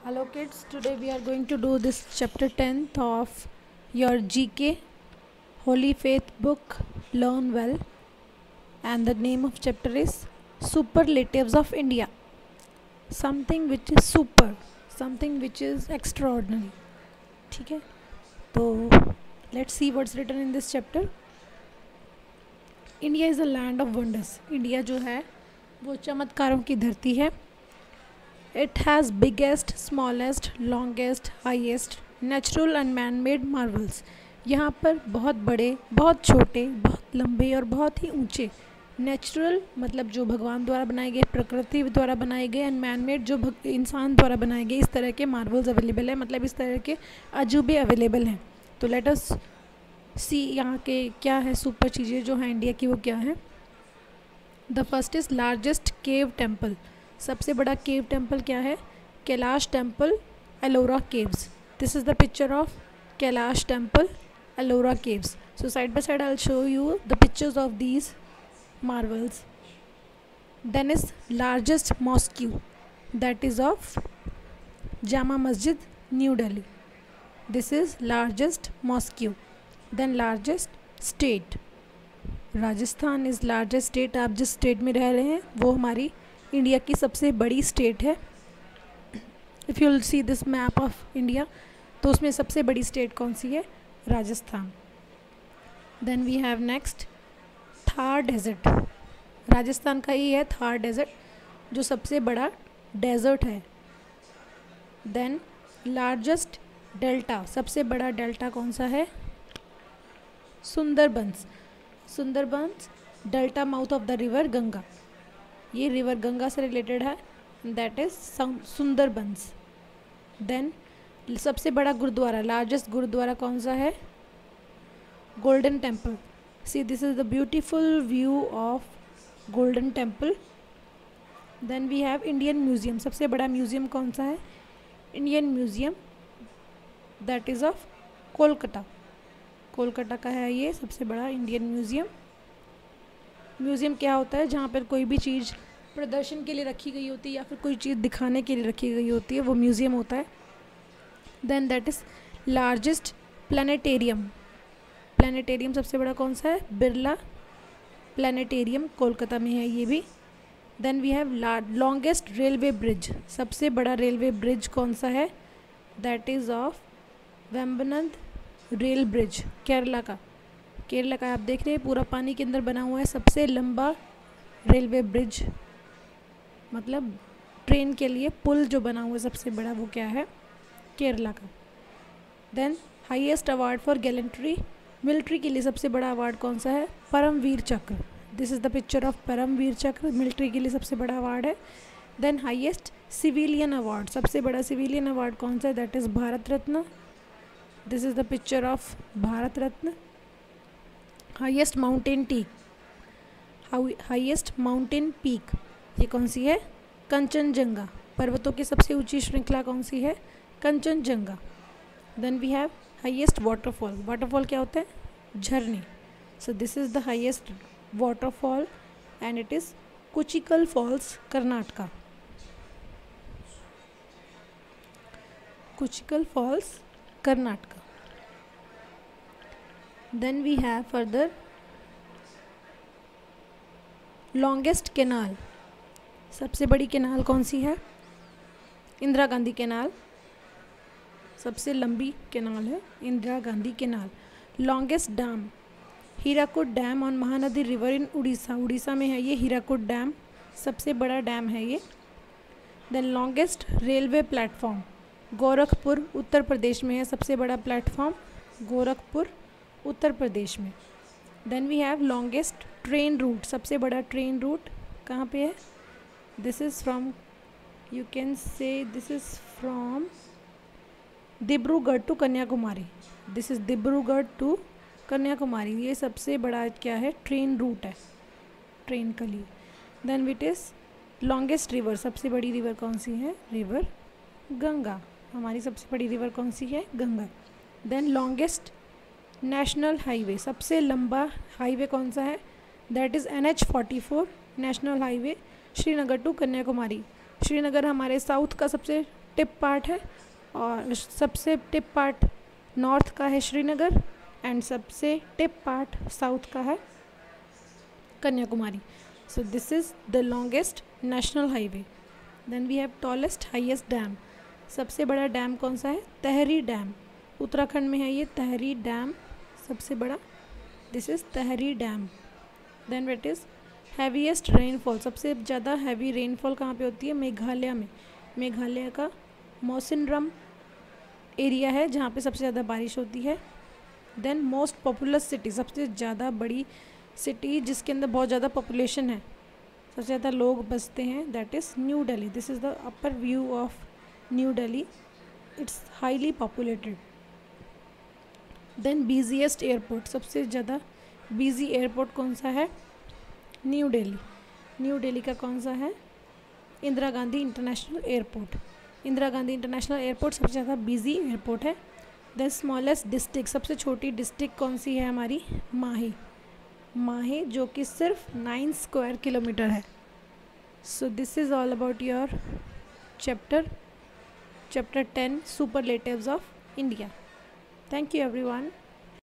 Hello kids, today we are going to do this chapter 10th of your GK Holy Faith book Learn Well, and the name of chapter is Superlatives of India. Something which is super, something which is extraordinary. ठीक है, तो let's see what's written in this chapter. India is a land of wonders. India जो है वो चमत्कारों की धरती है. It has biggest, smallest, longest, highest natural and man-made marvels. यहाँ पर बहुत बड़े, बहुत छोटे, बहुत लंबे और बहुत ही ऊंचे नेचुरल मतलब जो भगवान द्वारा बनाए गए, प्रकृति द्वारा बनाए गए, एंड मैन मेड जो इंसान द्वारा बनाए गए, इस तरह के मार्वल्स अवेलेबल है. मतलब इस तरह के अजूबे अवेलेबल हैं. तो लेट अस सी यहाँ के क्या है सुपर चीज़ें जो हैं इंडिया की, वो क्या है. The first is largest cave temple. सबसे बड़ा केव टेम्पल क्या है? Kailash temple, Ellora caves. This is the picture of Kailash temple, Ellora caves. So side by side I will show you the pictures of these marvels. Then is largest mosque, that is of Jama Masjid, New Delhi. This is largest mosque. Then largest state, Rajasthan is largest state. आप जिस state में रह रहे हैं वो हमारी India की सबसे बड़ी स्टेट है. If you will see this map of India, तो उसमें सबसे बड़ी स्टेट कौन सी है? Rajasthan. Then we have next Thar desert. Rajasthan का ही है थार डेजर्ट, जो सबसे बड़ा डेजर्ट है. Then largest delta. सबसे बड़ा डेल्टा कौन सा है? Sundarbans. Sundarbans delta mouth of the river Ganga. ये रिवर गंगा से रिलेटेड है, दैट इज सुंदरबंस. देन सबसे बड़ा गुरुद्वारा, लार्जेस्ट गुरुद्वारा कौन सा है? Golden temple. See, this is the beautiful view of Golden Temple. Then we have Indian Museum. सबसे बड़ा म्यूज़ियम कौन सा है? Indian museum, that is of Kolkata. Kolkata का है ये सबसे बड़ा इंडियन म्यूज़ियम. म्यूज़ियम क्या होता है? जहाँ पर कोई भी चीज़ प्रदर्शन के लिए रखी गई होती है या फिर कोई चीज़ दिखाने के लिए रखी गई होती है, वो म्यूज़ियम होता है. Then that is largest planetarium. Planetarium सबसे बड़ा कौन सा है? बिरला प्लानिटेरियम, कोलकाता में है ये भी. Then we have longest railway bridge. सबसे बड़ा रेलवे ब्रिज कौन सा है? That is of Vembanad rail bridge, Kerala का. केरला का आप देख रहे हैं पूरा पानी के अंदर बना हुआ है. सबसे लंबा रेलवे ब्रिज मतलब ट्रेन के लिए पुल जो बना हुआ है सबसे बड़ा, वो क्या है? केरला का. Then highest award for gallantry. Military के लिए सबसे बड़ा अवार्ड कौन सा है? Paramvir Chakra. This is the picture of Paramvir Chakra. Military के लिए सबसे बड़ा अवार्ड है. Then highest civilian award. सबसे बड़ा सिविलियन अवार्ड कौन सा है? That is Bharat Ratna. This is the picture of Bharat Ratna. Highest mountain peak, highest mountain peak, ये कौन सी है? कंचनजंगा. पर्वतों की सबसे ऊंची श्रृंखला कौन सी है? Kanchenjunga. Then we have highest waterfall. Waterfall क्या होता है? झरने. So this is the highest waterfall and it is Kunchikal falls, Karnataka. Kunchikal falls, Karnataka. Then we have further longest canal. सबसे बड़ी केनाल कौन सी है? इंदिरा गांधी केनाल. सबसे लंबी केनाल है Indira Gandhi canal. Longest dam, Hirakud dam on Mahanadi river in Orissa. Orissa में है ये हीराकुड डैम, सबसे बड़ा डैम है ये. Then longest railway platform, Gorakhpur Uttar Pradesh में है सबसे बड़ा प्लेटफॉर्म, गोरखपुर उत्तर प्रदेश में. Then we have longest train route. सबसे बड़ा ट्रेन रूट कहाँ पे है? This is from, you can say this is from Dibrugarh to Kanyakumari. This is Dibrugarh to Kanyakumari. ये सबसे बड़ा क्या है? ट्रेन रूट है ट्रेन के लिए. Then what is longest river. सबसे बड़ी रिवर कौन सी है? रिवर गंगा. हमारी सबसे बड़ी रिवर कौन सी है? Ganga. Then longest national highway. सबसे लंबा हाईवे कौन सा है? That is NH44 national highway, Srinagar to Kanyakumari. Srinagar हमारे साउथ का सबसे टिप पार्ट है, और सबसे टिप पार्ट नॉर्थ का है श्रीनगर, एंड सबसे टिप पार्ट साउथ का है Kanyakumari. So this is the longest national highway. Then we have tallest highest dam. सबसे बड़ा डैम कौन सा है? तहरी डैम. उत्तराखंड में है ये तहरी डैम सबसे बड़ा. This is Tehri dam. Then what is heaviest rainfall. सबसे ज़्यादा हैवी रेनफॉल कहाँ पे होती है? मेघालय में. मेघालय का मौसिनराम एरिया है जहाँ पे सबसे ज़्यादा बारिश होती है. देन मोस्ट पॉपुलस सिटी, सबसे ज़्यादा बड़ी सिटी जिसके अंदर बहुत ज़्यादा पॉपुलेशन है, सबसे ज़्यादा लोग बसते हैं, that is New Delhi. This is the upper view of New Delhi. It's highly populated. Then busiest airport. सबसे ज़्यादा बिजी एयरपोर्ट कौन सा है? न्यू दिल्ली. न्यू दिल्ली का कौन सा है? Indira Gandhi international airport. Indira Gandhi international airport सबसे ज़्यादा बिजी एयरपोर्ट है. Then smallest district. सबसे छोटी डिस्ट्रिक्ट कौन सी है हमारी? माही. माही जो कि सिर्फ 9 स्क्वायर किलोमीटर है. सो this is all about your chapter 10 superlatives of India. Thank you everyone.